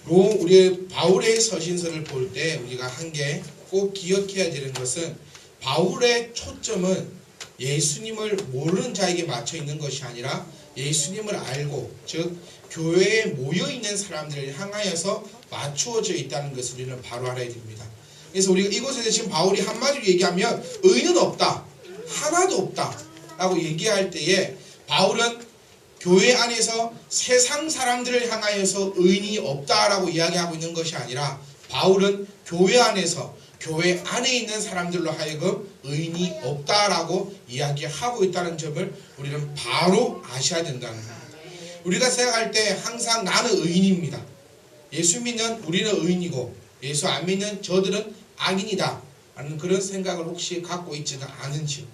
우리 바울의 서신서를 볼 때 우리가 한 게 꼭 기억해야 되는 것은 바울의 초점은 예수님을 모르는 자에게 맞춰 있는 것이 아니라 예수님을 알고, 즉 교회에 모여 있는 사람들을 향하여서 맞추어져 있다는 것을 우리는 바로 알아야 됩니다. 그래서 우리가 이곳에서 지금 바울이 한마디로 얘기하면 의는 없다, 하나도 없다 라고 얘기할 때에 바울은 교회 안에서 세상 사람들을 향하여서 의인이 없다라고 이야기하고 있는 것이 아니라 바울은 교회 안에서 교회 안에 있는 사람들로 하여금 의인이 없다라고 이야기하고 있다는 점을 우리는 바로 아셔야 된다는 겁니다. 우리가 생각할 때 항상 나는 의인입니다. 예수 믿는 우리는 의인이고 예수 안 믿는 저들은 악인이다 라는 그런 생각을 혹시 갖고 있지는 않은지요.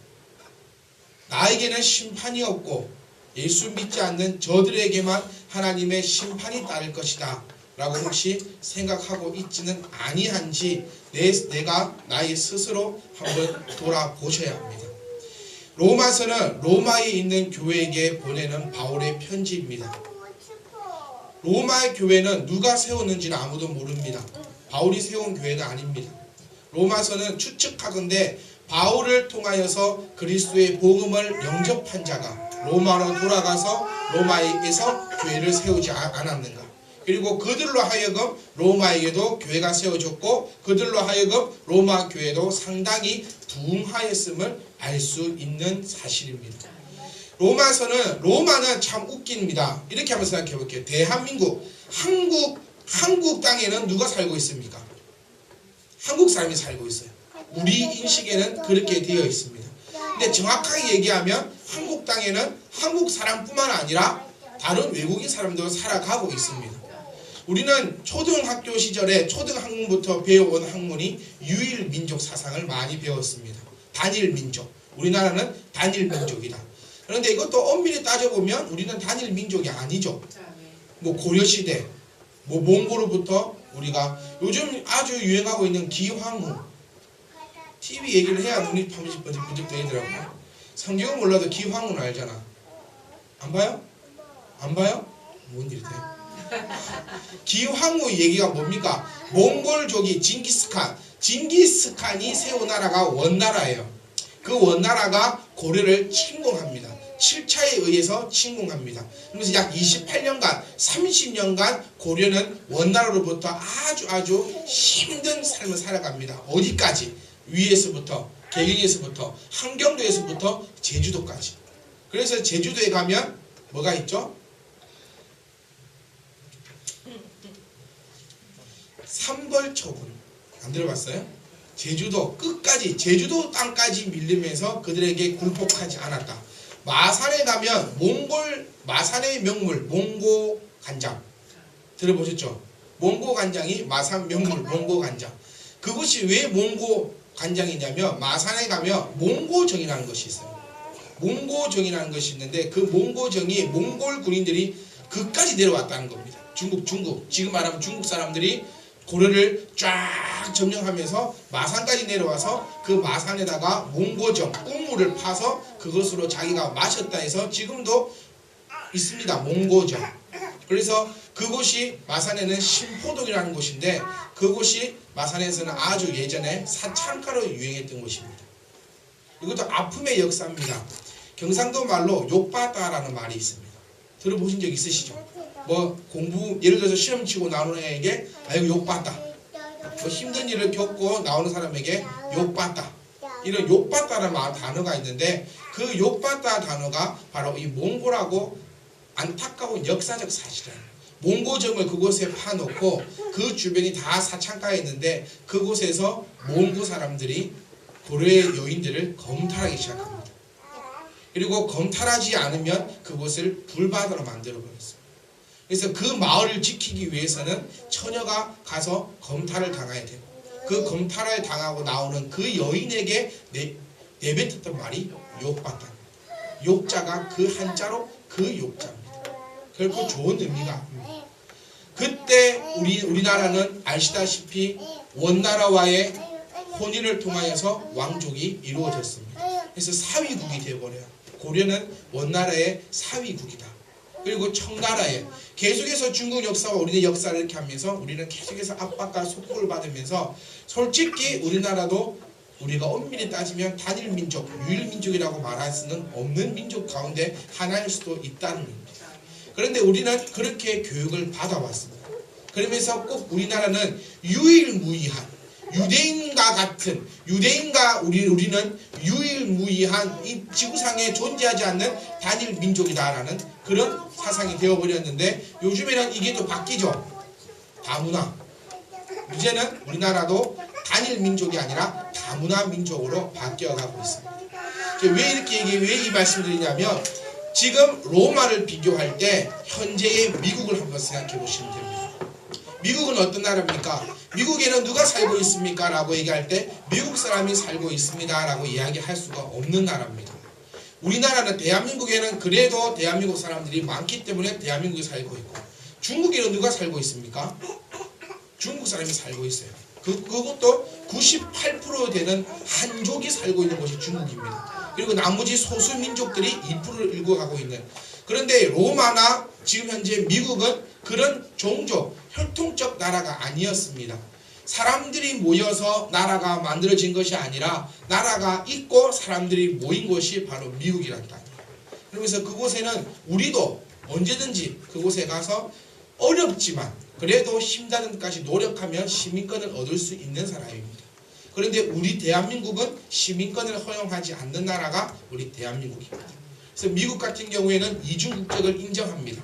나에게는 심판이 없고 예수 믿지 않는 저들에게만 하나님의 심판이 따를 것이다 라고 혹시 생각하고 있지는 아니한지 내가 나의 스스로 한번 돌아보셔야 합니다. 로마서는 로마에 있는 교회에게 보내는 바울의 편지입니다. 로마의 교회는 누가 세웠는지는 아무도 모릅니다. 바울이 세운 교회는 아닙니다. 로마서는 추측하건대 바울을 통하여서 그리스도의 복음을 영접한 자가 로마로 돌아가서 로마에서 교회를 세우지 않았는가. 그리고 그들로 하여금 로마에게도 교회가 세워졌고 그들로 하여금 로마 교회도 상당히 부흥하였음을 알 수 있는 사실입니다. 로마는 참 웃깁니다. 이렇게 한번 생각해 볼게요. 대한민국, 한국 땅에는 누가 살고 있습니까? 한국 사람이 살고 있어요. 우리 인식에는 그렇게 되어 있습니다. 근데 정확하게 얘기하면 한국 땅에는 한국 사람뿐만 아니라 다른 외국인 사람도 살아가고 있습니다. 우리는 초등학교 시절에 초등학문부터 배워온 학문이 유일민족 사상을 많이 배웠습니다. 단일민족. 우리나라는 단일민족이다. 그런데 이것도 엄밀히 따져보면 우리는 단일민족이 아니죠. 뭐 고려시대, 뭐 몽골로부터 우리가 요즘 아주 유행하고 있는 기황후. TV 얘기를 해야 눈이 번쩍번쩍 되더라고요. 성경은 몰라도 기황후는 알잖아. 안 봐요? 안 봐요? 뭔 일이 돼요? 기황후 얘기가 뭡니까? 몽골족이 징기스칸이 세운 나라가 원나라예요. 그 원나라가 고려를 침공합니다. 7차에 의해서 침공합니다. 그래서 약 28년간 30년간 고려는 원나라로부터 아주 힘든 삶을 살아갑니다. 어디까지? 위에서부터, 개경에서부터, 함경도에서부터 제주도까지. 그래서 제주도에 가면 뭐가 있죠? 삼벌초군. 안 들어봤어요? 제주도 끝까지, 제주도 땅까지 밀리면서 그들에게 굴복하지 않았다. 마산에 가면 마산의 명물 몽고 간장 들어보셨죠? 몽고 간장이 마산 명물 몽고 간장. 그것이 왜 몽고 간장이냐면 마산에 가면 몽고정이라는 것이 있어요. 몽고정이라는 것이 있는데 그 몽고정이 몽골 군인들이 그까지 내려왔다는 겁니다. 중국 지금 말하면 중국 사람들이 고려를 쫙 점령하면서 마산까지 내려와서 그 마산에다가 몽고정, 꿀물을 파서 그것으로 자기가 마셨다 해서 지금도 있습니다. 몽고정. 그래서 그곳이 마산에는 신포동이라는 곳인데 그곳이 마산에서는 아주 예전에 사창가로 유행했던 곳입니다. 이것도 아픔의 역사입니다. 경상도 말로 욕받다라는 말이 있습니다. 들어보신 적 있으시죠? 뭐 공부 예를 들어서 시험 치고 나오는 애에게 아이고 욕받다. 뭐 힘든 일을 겪고 나오는 사람에게 욕받다. 이런 욕받다라는 단어가 있는데 그 욕받다 단어가 바로 이 몽고라고 안타까운 역사적 사실이에요. 몽고정을 그곳에 파놓고 그 주변이 다 사창가에 있는데 그곳에서 몽고 사람들이 고려의 여인들을 검탈하기 시작합니다. 그리고 검탈하지 않으면 그곳을 불바다로 만들어버렸습니다. 그래서 그 마을을 지키기 위해서는 처녀가 가서 검탈을 당해야 되고 그 검탈을 당하고 나오는 그 여인에게 내뱉었던 말이 욕받다. 욕자가 그 한자로 그 욕자입니다. 결코 좋은 의미가 아닙니다. 그때 우리나라는 아시다시피 원나라와의 혼인을 통하여서 왕족이 이루어졌습니다. 그래서 사위국이 되어버려요. 고려는 원나라의 사위국이다. 그리고 청나라에 계속해서 중국 역사와 우리의 역사를 이렇게 하면서 우리는 계속해서 압박과 속국을 받으면서 솔직히 우리나라도 우리가 엄밀히 따지면 단일 민족, 유일 민족이라고 말할 수는 없는 민족 가운데 하나일 수도 있다는 겁니다. 그런데 우리는 그렇게 교육을 받아왔습니다. 그러면서 꼭 우리나라는 유일무이한 유대인과 같은 유대인과 우리는 유일무이한 이 지구상에 존재하지 않는 단일 민족이다라는 그런 사상이 되어버렸는데 요즘에는 이게 또 바뀌죠. 다문화. 이제는 우리나라도 단일 민족이 아니라 다문화 민족으로 바뀌어가고 있습니다. 왜 이 말씀드리냐면 지금 로마를 비교할 때 현재의 미국을 한번 생각해 보시면 됩니다. 미국은 어떤 나라입니까? 미국에는 누가 살고 있습니까? 라고 얘기할 때 미국 사람이 살고 있습니다 라고 이야기할 수가 없는 나라입니다. 우리나라는 대한민국에는 그래도 대한민국 사람들이 많기 때문에 대한민국에 살고 있고 중국에는 누가 살고 있습니까? 중국 사람이 살고 있어요. 그것도 98% 되는 한족이 살고 있는 곳이 중국입니다. 그리고 나머지 소수 민족들이 2%를 일궈가고 있는. 그런데 로마나 지금 현재 미국은 그런 종족, 혈통적 나라가 아니었습니다. 사람들이 모여서 나라가 만들어진 것이 아니라 나라가 있고 사람들이 모인 곳이 바로 미국이란다. 그러면서 그곳에는 우리도 언제든지 그곳에 가서 어렵지만 그래도 힘닿은 데까지 노력하면 시민권을 얻을 수 있는 사람입니다. 그런데 우리 대한민국은 시민권을 허용하지 않는 나라가 우리 대한민국입니다. 그래서 미국 같은 경우에는 이중 국적을 인정합니다.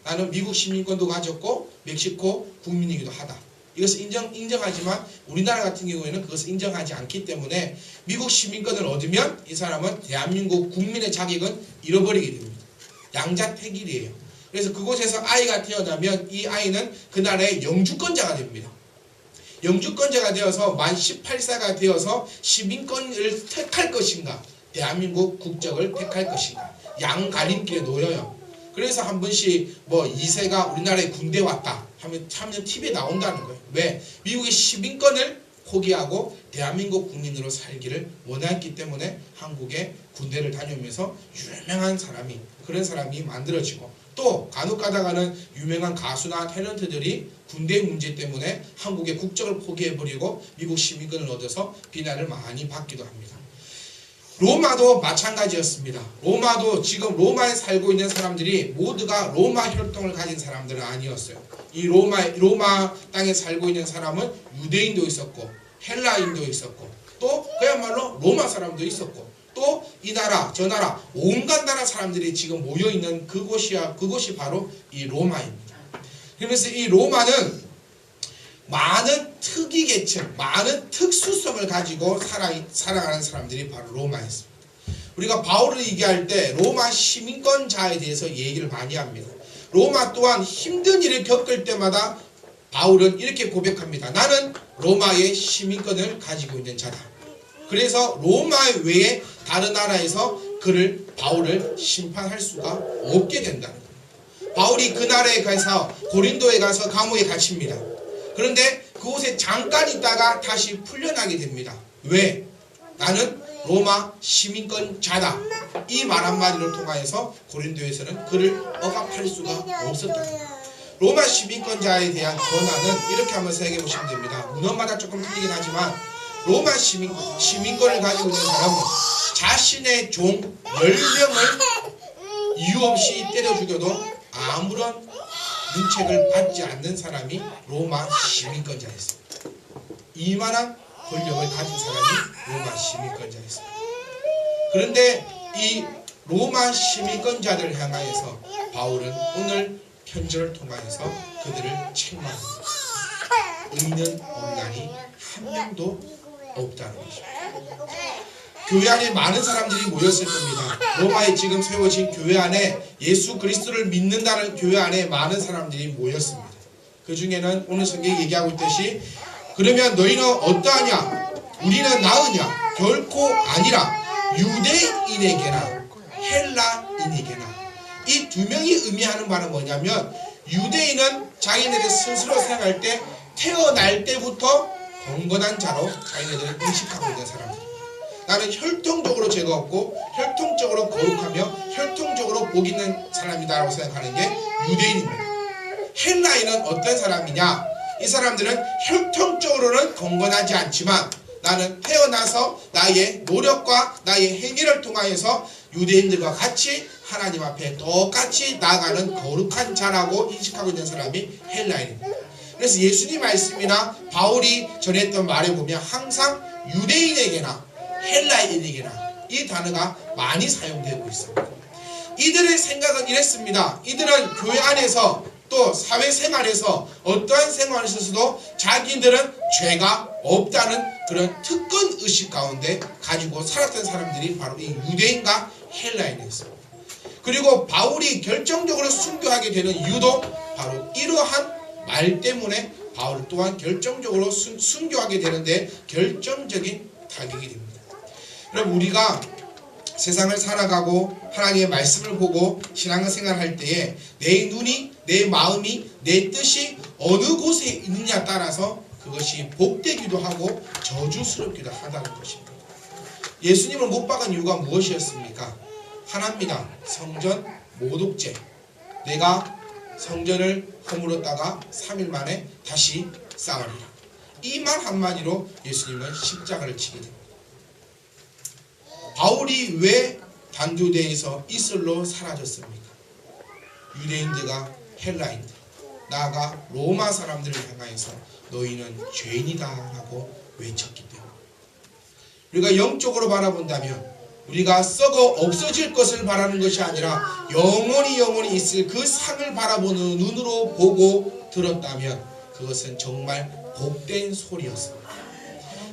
나는 미국 시민권도 가졌고 멕시코 국민이기도 하다. 이것을 인정하지만 우리나라 같은 경우에는 그것을 인정하지 않기 때문에 미국 시민권을 얻으면 이 사람은 대한민국 국민의 자격은 잃어버리게 됩니다. 양자택일이에요. 그래서 그곳에서 아이가 태어나면 이 아이는 그 나라의 영주권자가 됩니다. 영주권자가 되어서 만 18세가 되어서 시민권을 택할 것인가 대한민국 국적을 택할 것인가 양갈림길에 놓여요. 그래서 한 번씩 뭐 2세가 우리나라에 군대 왔다 하면 TV에 나온다는 거예요. 왜? 미국의 시민권을 포기하고 대한민국 국민으로 살기를 원했기 때문에 한국에 군대를 다녀오면서 유명한 사람이 그런 사람이 만들어지고 또 간혹 가다가는 유명한 가수나 탤런트들이 군대 문제 때문에 한국의 국적을 포기해버리고 미국 시민권을 얻어서 비난을 많이 받기도 합니다. 로마도 마찬가지였습니다. 로마도 지금 로마에 살고 있는 사람들이 모두가 로마 혈통을 가진 사람들은 아니었어요. 이 로마 땅에 살고 있는 사람은 유대인도 있었고 헬라인도 있었고 또 그야말로 로마 사람도 있었고 또 이 나라 저 나라 온갖 나라 사람들이 지금 모여있는 그곳이 바로 이 로마입니다. 그러면서 이 로마는 많은 특이계층, 많은 특수성을 가지고 살아가는 사람들이 바로 로마였습니다. 우리가 바울을 얘기할 때 로마 시민권자에 대해서 얘기를 많이 합니다. 로마 또한 힘든 일을 겪을 때마다 바울은 이렇게 고백합니다. 나는 로마의 시민권을 가지고 있는 자다. 그래서 로마 외에 다른 나라에서 바울을 심판할 수가 없게 된다는 겁니다. 바울이 그 나라에 가서 고린도에 가서 감옥에 갇힙니다. 그런데 그곳에 잠깐 있다가 다시 풀려나게 됩니다. 왜? 나는 로마 시민권자다. 이 말 한마디를 통하여서 고린도에서는 그를 억압할 수가 없었다. 로마 시민권자에 대한 권한은 이렇게 한번 생각해 보시면 됩니다. 문헌마다 조금 틀리긴 하지만 로마 시민권을 가지고 있는 사람은 자신의 종 10명을 이유 없이 때려 죽여도 아무런 문책을 받지 않는 사람이 로마 시민권자였습니다. 이만한 권력을 가진 사람이 로마 시민권자였습니다. 그런데 이 로마 시민권자들을 향하여서 바울은 오늘 편지를 통하여서 그들을 책망합니다. 의는 없나니 한 명도 없다는 것입니다. 교회 안에 많은 사람들이 모였을 겁니다. 로마에 지금 세워진 교회 안에 예수 그리스도를 믿는다는 교회 안에 많은 사람들이 모였습니다. 그 중에는 오늘 성경이 얘기하고 있듯이 그러면 너희는 어떠하냐? 우리는 나으냐? 결코 아니라 유대인에게나 헬라인에게나. 이 두 명이 의미하는 바는 뭐냐면 유대인은 자기네들 스스로 생각할 때 태어날 때부터 경건한 자로 자기네들을 인식하고 있는 사람들. 나는 혈통적으로 죄가 없고 혈통적으로 거룩하며 혈통적으로 복 있는 사람이다라고 생각하는 게 유대인입니다. 헬라인은 어떤 사람이냐? 이 사람들은 혈통적으로는 건건하지 않지만 나는 태어나서 나의 노력과 나의 행위를 통하여서 유대인들과 같이 하나님 앞에 똑같이 나아가는 거룩한 자라고 인식하고 있는 사람이 헬라인입니다. 그래서 예수님 말씀이나 바울이 전했던 말에 보면 항상 유대인에게나 헬라인에게나 이 단어가 많이 사용되고 있습니다. 이들의 생각은 이랬습니다. 이들은 교회 안에서 또 사회생활에서 어떠한 생활을 있어서도 자기들은 죄가 없다는 그런 특권 의식 가운데 가지고 살았던 사람들이 바로 이 유대인과 헬라인이었습니다. 그리고 바울이 결정적으로 순교하게 되는 이유도 바로 이러한 말 때문에 바울 또한 결정적으로 순교하게 되는데 결정적인 타격이 됩니다. 그럼 우리가 세상을 살아가고 하나님의 말씀을 보고 신앙생활을 할 때에 내 눈이, 내 마음이, 내 뜻이 어느 곳에 있느냐에 따라서 그것이 복되기도 하고 저주스럽기도 하다는 것입니다. 예수님을 못 박은 이유가 무엇이었습니까? 하나입니다. 성전 모독죄. 내가 성전을 허물었다가 3일 만에 다시 쌓으리라. 이 말 한마디로 예수님은 십자가를 치게 됩니다. 바울이 왜 단두대에서 이슬로 사라졌습니까? 유대인들과 헬라인들, 나아가 로마 사람들을 향하여서 너희는 죄인이다 라고 외쳤기 때문에 우리가 영적으로 바라본다면 우리가 썩어 없어질 것을 바라는 것이 아니라 영원히 있을 그 상을 바라보는 눈으로 보고 들었다면 그것은 정말 복된 소리였습니다.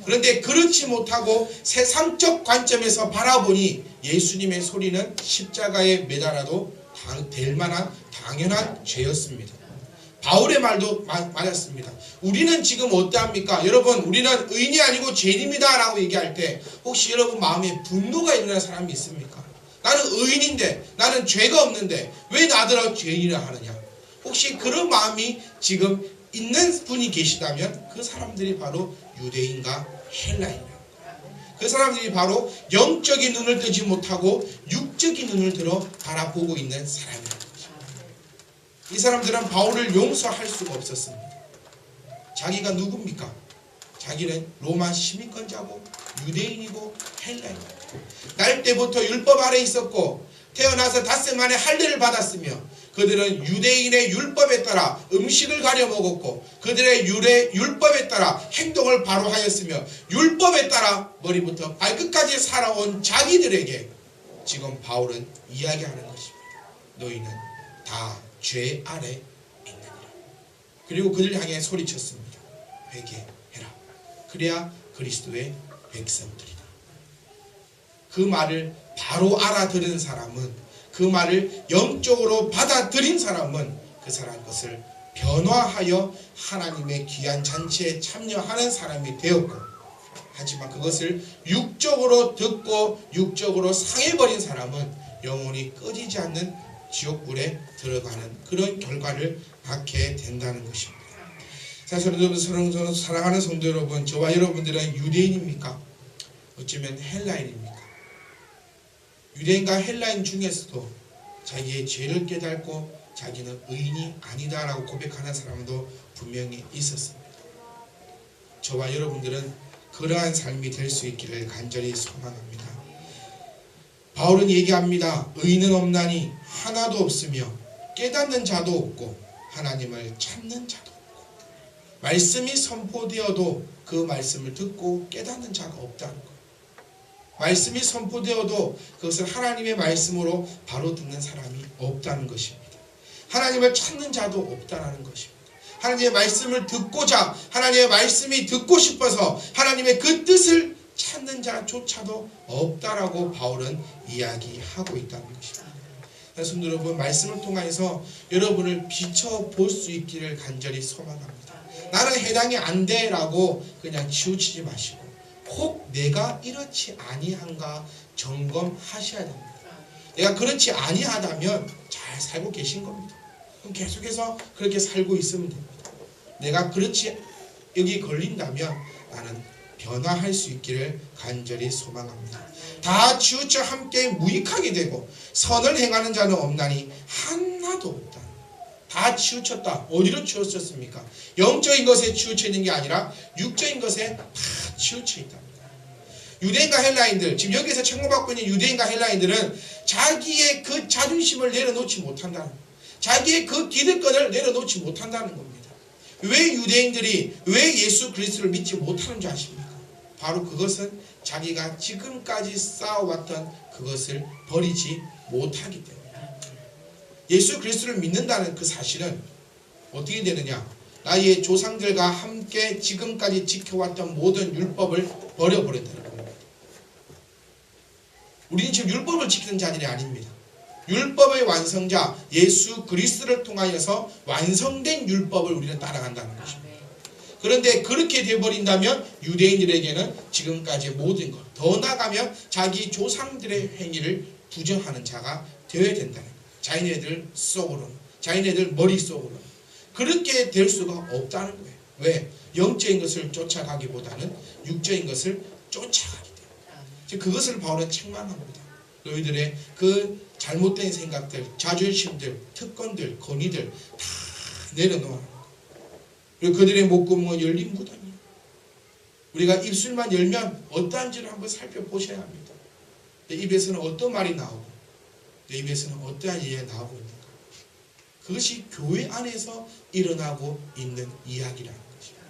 그런데 그렇지 못하고 세상적 관점에서 바라보니 예수님의 소리는 십자가에 매달아도 될 만한 당연한 죄였습니다. 바울의 말도 맞았습니다. 우리는 지금 어떠합니까? 여러분, 우리는 의인이 아니고 죄인입니다 라고 얘기할 때 혹시 여러분 마음에 분노가 일어나는 사람이 있습니까? 나는 의인인데, 나는 죄가 없는데 왜 나더러 죄인이라 하느냐? 혹시 그런 마음이 지금 있는 분이 계시다면 그 사람들이 바로 유대인과 헬라인이라고. 그 사람들이 바로 영적인 눈을 뜨지 못하고 육적인 눈을 들어 바라보고 있는 사람이라는 것입니다. 이 사람들은 바울을 용서할 수가 없었습니다. 자기가 누굽니까? 자기는 로마 시민권자고 유대인이고 헬라인이고 날 때부터 율법 아래 있었고 태어나서 닷새 만에 할례를 받았으며 그들은 유대인의 율법에 따라 음식을 가려 먹었고 그들의 율법에 따라 행동을 바로 하였으며 율법에 따라 머리부터 발끝까지 살아온 자기들에게 지금 바울은 이야기하는 것입니다. 너희는 다 죄 아래 있느니라. 그리고 그들 향해 소리쳤습니다. 회개해라. 그래야 그리스도의 백성들이다. 그 말을 바로 알아들은 사람은, 그 말을 영적으로 받아들인 사람은 그 사람 것을 변화하여 하나님의 귀한 잔치에 참여하는 사람이 되었고, 하지만 그것을 육적으로 듣고 육적으로 상해버린 사람은 영원히 꺼지지 않는 지옥불에 들어가는 그런 결과를 낳게 된다는 것입니다. 사실 여러분, 사랑하는 성도 여러분, 저와 여러분들은 유대인입니까? 어쩌면 헬라인입니까? 유대인과 헬라인 중에서도 자기의 죄를 깨닫고 자기는 의인이 아니다라고 고백하는 사람도 분명히 있었습니다. 저와 여러분들은 그러한 삶이 될 수 있기를 간절히 소망합니다. 바울은 얘기합니다. 의인은 없나니 하나도 없으며 깨닫는 자도 없고 하나님을 찾는 자도 없고. 말씀이 선포되어도 그 말씀을 듣고 깨닫는 자가 없다는 것. 말씀이 선포되어도 그것을 하나님의 말씀으로 바로 듣는 사람이 없다는 것입니다. 하나님을 찾는 자도 없다는 것입니다. 하나님의 말씀을 듣고자, 하나님의 말씀이 듣고 싶어서 하나님의 그 뜻을 찾는 자조차도 없다라고 바울은 이야기하고 있다는 것입니다. 성도 여러분, 말씀을 통해서 여러분을 비춰볼 수 있기를 간절히 소망합니다. 나는 해당이 안 돼라고 그냥 치우치지 마시고 혹 내가 이렇지 아니한가 점검하셔야 됩니다. 내가 그렇지 아니하다면 잘 살고 계신 겁니다. 그럼 계속해서 그렇게 살고 있으면 됩니다. 내가 그렇지 여기 걸린다면 나는 변화할 수 있기를 간절히 소망합니다. 다 치우쳐 함께 무익하게 되고 선을 행하는 자는 없나니 하나도 없다. 다 치우쳤다. 어디로 치우쳤습니까? 영적인 것에 치우쳐 있는 게 아니라 육적인 것에 다 치우쳐 있다. 유대인과 헬라인들, 지금 여기서 책망받고 있는 유대인과 헬라인들은 자기의 그 자존심을 내려놓지 못한다는 거예요. 자기의 그 기득권을 내려놓지 못한다는 겁니다. 왜 유대인들이 왜 예수 그리스도를 믿지 못하는 줄 아십니까? 바로 그것은 자기가 지금까지 쌓아왔던 그것을 버리지 못하기 때문에. 예수 그리스도를 믿는다는 그 사실은 어떻게 되느냐? 나의 조상들과 함께 지금까지 지켜왔던 모든 율법을 버려버린다는 겁니다. 우리는 지금 율법을 지키는 자들이 아닙니다. 율법의 완성자 예수 그리스도를 통하여서 완성된 율법을 우리는 따라간다는 것입니다. 그런데 그렇게 되어버린다면 유대인들에게는 지금까지 모든 것, 더 나아가면 자기 조상들의 행위를 부정하는 자가 되어야 된다는 거예요. 자기네들 속으로는, 자기네들 머릿속으로는 그렇게 될 수가 없다는 거예요. 왜? 영적인 것을 쫓아가기보다는 육적인 것을 쫓아가기 때문에. 즉 그것을 바울은 책망합니다. 너희들의 그 잘못된 생각들, 자존심들, 특권들, 권위들 다 내려놓아. 그리고 그들의 목구멍은 열린 무덤이에요. 우리가 입술만 열면 어떠한지를 한번 살펴보셔야 합니다. 내 입에서는 어떤 말이 나오고 내 입에서는 어떠한 이야기가 나오고 있는가. 그것이 교회 안에서 일어나고 있는 이야기라는 것입니다.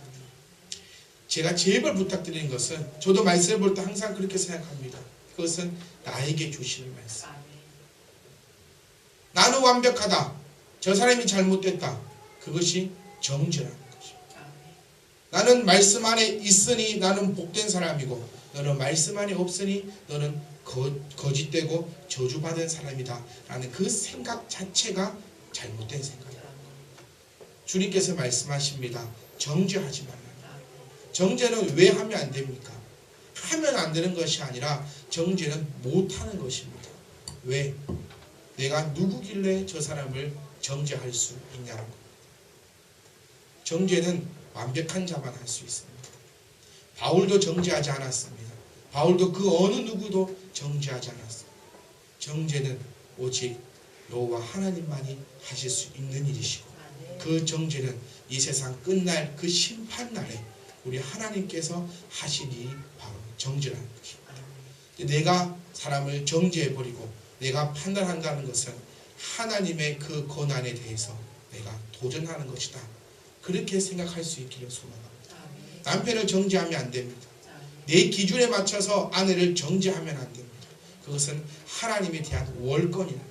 제가 제발 부탁드리는 것은 저도 말씀을 볼 때 항상 그렇게 생각합니다. 그것은 나에게 주시는 말씀. 나는 완벽하다. 저 사람이 잘못됐다. 그것이 정죄라는 것입니다. 나는 말씀 안에 있으니 나는 복된 사람이고 너는 말씀 안에 없으니 너는 거짓되고 저주받은 사람이다 라는 그 생각 자체가 잘못된 생각이라는 겁니다. 주님께서 말씀하십니다. 정죄하지 말라. 정죄는 왜 하면 안 됩니까? 하면 안 되는 것이 아니라 정죄는 못하는 것입니다. 왜? 내가 누구길래 저 사람을 정죄할 수 있냐는 겁니다. 정죄는 완벽한 자만 할 수 있습니다. 바울도 정죄하지 않았습니다. 바울도 그 어느 누구도 정죄하지 않았습니다. 정죄는 오직 여호와 하나님만이 하실 수 있는 일이시고 그 정죄는 이 세상 끝날 그 심판날에 우리 하나님께서 하신 일이 바로 정죄라는 것입니다. 내가 사람을 정죄해버리고 내가 판단한다는 것은 하나님의 그 권한에 대해서 내가 도전하는 것이다. 그렇게 생각할 수 있기를 소망합니다. 남편을 정죄하면 안 됩니다. 내 기준에 맞춰서 아내를 정죄하면 안 됩니다. 그것은 하나님에 대한 월권이랍니다.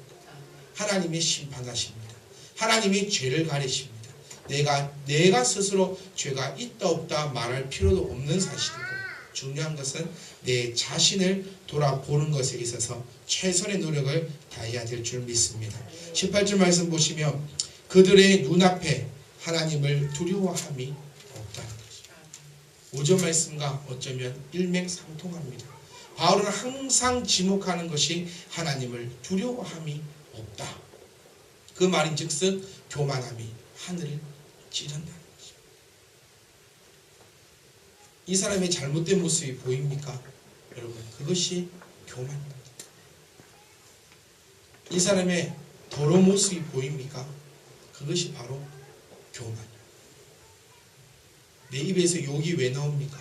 하나님이 심판하십니다. 하나님이 죄를 가리십니다. 내가 스스로 죄가 있다 없다 말할 필요도 없는 사실이고 중요한 것은 내 자신을 돌아보는 것에 있어서 최선의 노력을 다해야 될 줄 믿습니다. 18절 말씀 보시면 그들의 눈앞에 하나님을 두려워함이 없다는 것입니다. 5절 말씀과 어쩌면 일맥상통합니다. 바울은 항상 지목하는 것이 하나님을 두려워함이 없다. 그 말인즉슨 교만함이 하늘을 찌른다는 것입니다. 이 사람의 잘못된 모습이 보입니까? 여러분 그것이 교만입니다. 이 사람의 더러운 모습이 보입니까? 그것이 바로 교만입니다. 내 입에서 욕이 왜 나옵니까?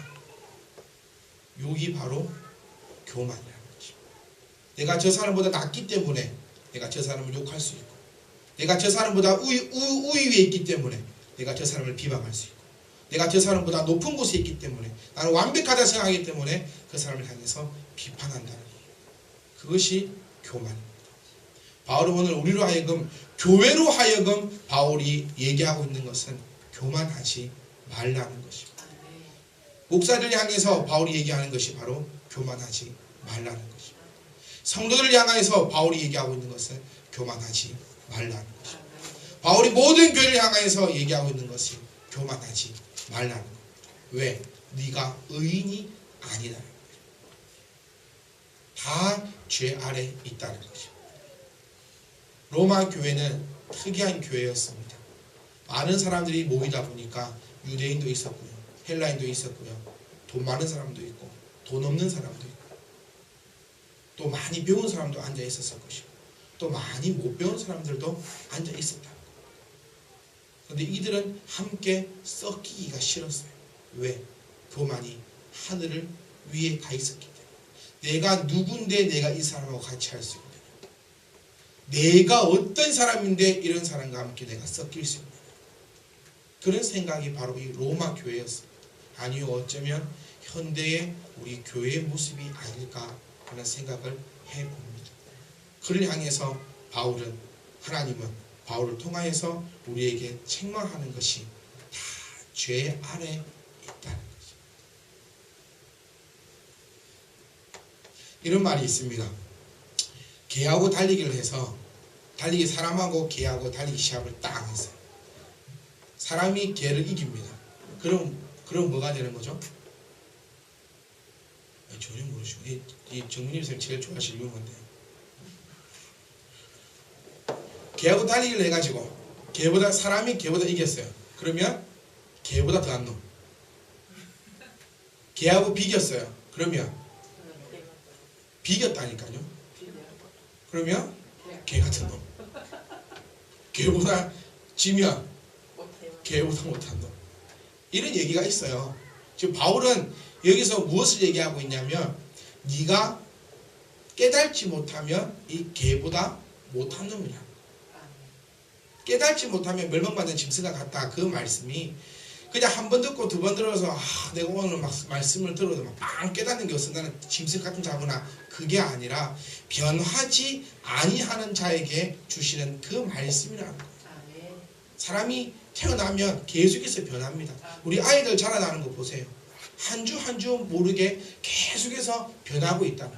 욕이 바로 교만이라는 것입니다. 내가 저 사람보다 낫기 때문에 내가 저 사람을 욕할 수 있고 내가 저 사람보다 우위에 있기 때문에 내가 저 사람을 비방할 수 있고 내가 저 사람보다 높은 곳에 있기 때문에 나는 완벽하다 생각하기 때문에 그 사람을 향해서 비판한다는 거예요. 그것이 교만입니다. 바울은 오늘 우리로 하여금 교회로 하여금 바울이 얘기하고 있는 것은 교만하지 말라는 것입니다. 목사들 향해서 바울이 얘기하는 것이 바로 교만하지 말라는 것입니다. 성도들 향해서 바울이 얘기하고 있는 것은 교만하지 말라는 것입니다. 바울이 모든 교회를 향해서 얘기하고 있는 것이 교만하지 말라는 겁니다. 왜? 네가 의인이 아니라는 거예요. 다 죄 아래 있다는 것입니다. 로마 교회는 특이한 교회였습니다. 많은 사람들이 모이다 보니까 유대인도 있었고요. 헬라인도 있었고요. 돈 많은 사람도 있고 돈 없는 사람도 있고 또 많이 배운 사람도 앉아 있었을 것이고 또 많이 못 배운 사람들도 앉아 있었다. 그런데 이들은 함께 섞이기가 싫었어요. 왜? 교만이 하늘을 위에 가 있었기 때문에. 내가 누군데 내가 이 사람하고 같이 할 수 있느냐? 내가 어떤 사람인데 이런 사람과 함께 내가 섞일 수 있느냐? 그런 생각이 바로 이 로마 교회였습니다. 아니요, 어쩌면 현대의 우리 교회의 모습이 아닐까 하는 생각을 해봅니다. 그를 향해서 하나님은 바울을 통하여서 우리에게 책망하는 것이 다 죄 아래 있다는 거죠. 이런 말이 있습니다. 개하고 달리기를 해서 사람하고 개하고 달리기 시합을 딱 했어요. 사람이 개를 이깁니다. 그럼 뭐가 되는 거죠? 전혀 모르시고 이 정민님 선생님 제일 좋아하시는 용어인데 개하고 달리기를 해가지고 사람이 개보다 이겼어요. 그러면 개보다 더한 놈. 개하고 비겼어요. 그러면 비겼다니까요. 그러면 개 같은 놈. 개보다 지면 개보다 못한 놈. 이런 얘기가 있어요. 지금 바울은 여기서 무엇을 얘기하고 있냐면 네가 깨달지 못하면 이 개보다 못한 놈이라. 깨달지 못하면 멸망받는 짐승과 같다. 그 말씀이 그냥 한 번 듣고 두 번 들어서 내가 오늘 막 말씀을 들어도 막 빵 깨닫는 게 없어 나는 짐승 같은 자구나. 그게 아니라 변하지 아니하는 자에게 주시는 그 말씀이라는 거예요. 사람이 태어나면 계속해서 변합니다. 우리 아이들 자라나는 거 보세요. 한 주 한 주 모르게 계속해서 변하고 있다.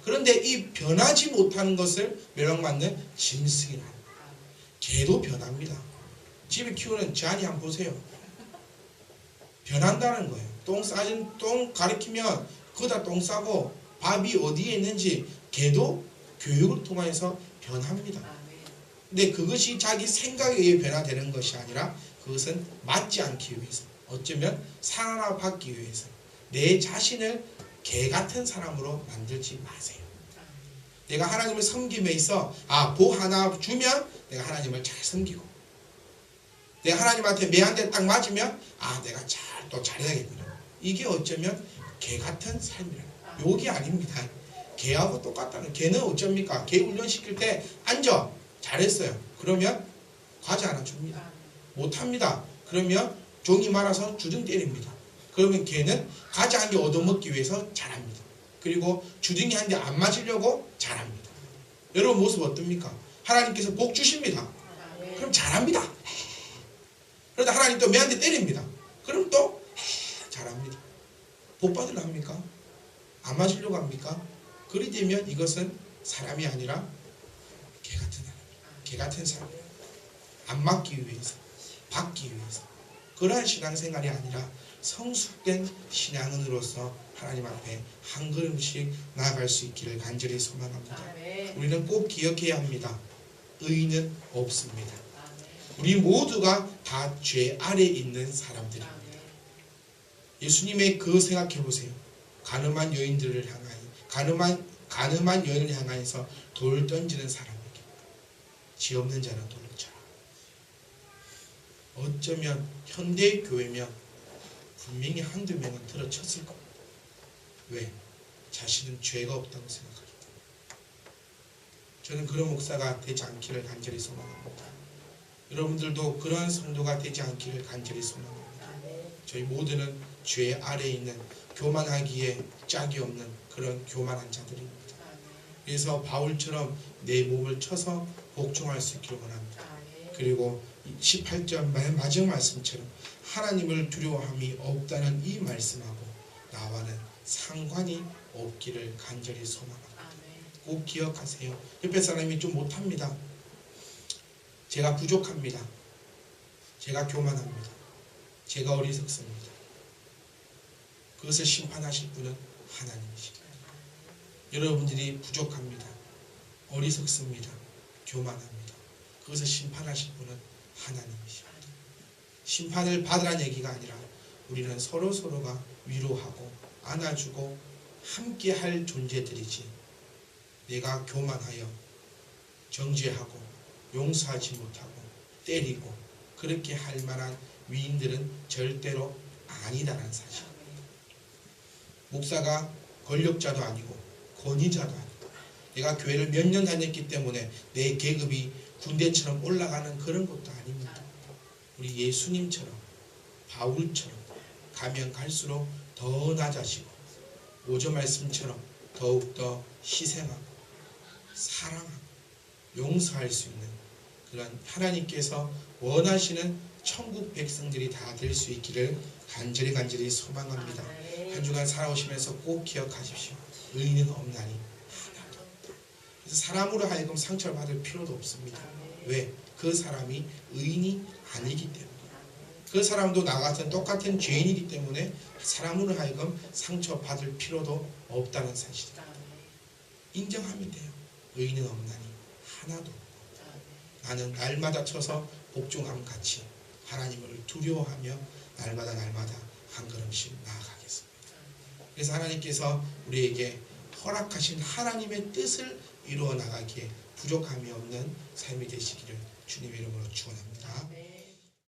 그런데 이 변하지 못하는 것을 멸망받는 짐승이라는 거예요. 개도 변합니다. 집에 키우는 쥐아니 한번 보세요. 변한다는 거예요. 똥 가리키면 거기다 똥 싸고 밥이 어디에 있는지 개도 교육을 통해서 변합니다. 근데 그것이 자기 생각에 의해 변화되는 것이 아니라 그것은 맞지 않기 위해서 어쩌면 살아나받기 위해서 내 자신을 개 같은 사람으로 만들지 마세요. 내가 하나님을 섬김에 있어 복 하나 주면 내가 하나님을 잘 섬기고 내가 하나님한테 매 한 대 딱 맞으면 내가 또 잘해야겠구나. 이게 어쩌면 개 같은 삶이라는 욕이 아닙니다. 개하고 똑같다는. 개는 어쩝니까? 개 훈련시킬 때 앉아 잘했어요. 그러면 과자 하나 줍니다. 못합니다. 그러면 종이 말아서 주둥 때립니다. 그러면 개는 과자 한 개 얻어먹기 위해서 잘합니다. 그리고 주둥이 한 개 안 맞으려고 잘합니다. 여러분 모습 어떻습니까? 하나님께서 복 주십니다. 그럼 잘합니다. 그러다 하나님 또 매한테 때립니다. 그럼 또 잘합니다. 복 받으려 합니까? 안 맞으려고 합니까? 그리 되면 이것은 사람이 아니라 개 같은 사람, 개 같은 사람이에요. 안 맞기 위해서, 받기 위해서. 그러한 신앙생활이 아니라 성숙된 신앙인으로서 하나님 앞에 한 걸음씩 나아갈 수 있기를 간절히 소망합니다. 우리는 꼭 기억해야 합니다. 의는 없습니다. 우리 모두가 다 죄 아래 있는 사람들입니다. 예수님의 그 생각해 보세요. 가늠한 여인들을 향하여 가늠한 여인을 향하여서 돌을 던지는 사람에게 지 없는 자는 돌을 쳐라. 어쩌면 현대 교회면 분명히 한두 명은 들어쳤을 겁니다. 왜? 자신은 죄가 없다고 생각하기 때문에. 저는 그런 목사가 되지 않기를 간절히 소망합니다. 여러분들도 그러한 성도가 되지 않기를 간절히 소망합니다. 저희 모두는 죄 아래에 있는 교만하기에 짝이 없는 그런 교만한 자들입니다. 그래서 바울처럼 내 몸을 쳐서 복종할 수 있기를 원합니다. 그리고 18절 마지막 말씀처럼 하나님을 두려워함이 없다는 이 말씀하고 나와는 상관이 없기를 간절히 소망합니다. 꼭 기억하세요. 옆에 사람이 좀 못합니다. 제가 부족합니다. 제가 교만합니다. 제가 어리석습니다. 그것을 심판하실 분은 하나님이십니다. 여러분들이 부족합니다. 어리석습니다. 교만합니다. 그것을 심판하실 분은 하나님이십니다. 심판을 받으라는 얘기가 아니라 우리는 서로서로가 위로하고 안아주고 함께 할 존재들이지, 내가 교만하여 정죄하고 용서하지 못하고 때리고 그렇게 할 만한 위인들은 절대로 아니다라는 사실. 목사가 권력자도 아니고 권위자도 아니고 내가 교회를 몇 년 다녔기 때문에 내 계급이 군대처럼 올라가는 그런 것도 아닙니다. 우리 예수님처럼, 바울처럼 가면 갈수록 더 낮아지고 5절 말씀처럼 더욱더 희생하고 사랑하고 용서할 수 있는 그런 하나님께서 원하시는 천국 백성들이 다 될 수 있기를 간절히 소망합니다. 한 주간 살아오시면서 꼭 기억하십시오. 의인은 없나니 하나도 없다. 그래서 사람으로 하여금 상처를 받을 필요도 없습니다. 왜? 그 사람이 의인이 아니기 때문에. 그 사람도 나 같은 똑같은 죄인이기 때문에 사람으로 하여금 상처받을 필요도 없다는 사실이다. 인정하면 돼요. 의인은 없나니 하나도 없고 나는 날마다 쳐서 복종함같이 하나님을 두려워하며 날마다 한 걸음씩 나아가겠습니다. 그래서 하나님께서 우리에게 허락하신 하나님의 뜻을 이루어 나가기에 부족함이 없는 삶이 되시기를 주님의 이름으로 축원합니다.